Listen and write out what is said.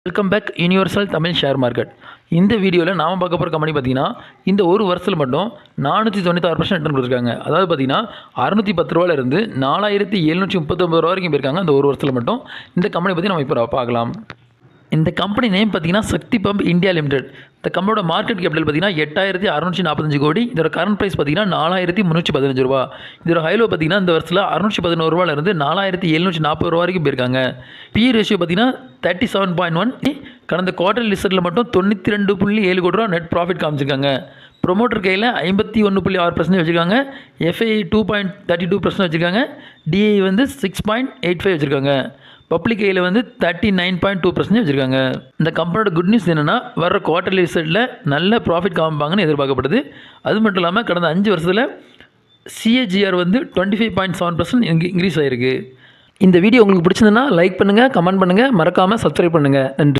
Welcome back universal Tamil share market. இந்த வீடியோவில் நாம் பார்க்க போகிற கம்பெனி பார்த்தீங்கன்னா இந்த ஒரு வருஷத்தில் மட்டும் 496% ரிட்டர்ன் கொடுத்துருக்காங்க. அதாவது பார்த்தீங்கன்னா 610 ரூபாயிலிருந்து 4739 ரூபா வரைக்கும் போயிருக்காங்க. அந்த ஒரு வருஷத்தில் மட்டும் இந்த கம்பெனி பற்றி நம்ம இப்போ பார்க்கலாம். இந்த கம்பெனி நேம் பார்த்தீங்கன்னா சக்தி பம்ப் இந்தியா லிமிடெட். இந்த கம்பெனியோட மார்க்கெட் கேபிட்டல் பார்த்தீங்கன்னா 8645 கோடி. இதோட கரண்ட் ப்ரைஸ் பார்த்தீங்கன்னா 4315 ரூபா. இதோட ஹைலோ பார்த்தீங்கன்னா இந்த வருஷத்தில் 611 ரூபாயிலிருந்து 4740 ரூபா வரைக்கும் போயிருக்காங்க. பி ரேஷியோ பார்த்தீங்கன்னா 37.1. கடந்த குவார்டர் லிஸ்ட்டில் மட்டும் 92.7 கோடி ரூபா நெட் ப்ராஃபிட் காமிச்சிருக்காங்க. ப்ரொமோட்டர் கையில் 51.6% வச்சுருக்காங்க. எஃப்ஐ 2.32% வச்சுருக்காங்க. டிஐ வந்து 6.85 வச்சுருக்காங்க. பப்ளிக் கையில் வந்து 39.2% வச்சுருக்காங்க. இந்த கம்பெனியோட குட் நியூஸ் என்னென்னா வர குவார்டர்லி ரிசல்ட்டில் நல்ல ப்ராஃபிட் காமிப்பாங்கன்னு எதிர்பார்க்கப்படுது. அது மட்டும் இல்லாமல் கடந்த 5 வருஷத்தில் சிஏஜிஆர் வந்து 25.7% இன்க்ரீஸ் ஆகிருக்கு. இந்த வீடியோ உங்களுக்கு பிடிச்சிருந்ததுன்னா லைக் பண்ணுங்கள், கமெண்ட் பண்ணுங்கள், மறக்காமல் சப்ஸ்கிரைப் பண்ணுங்கள். நன்றி.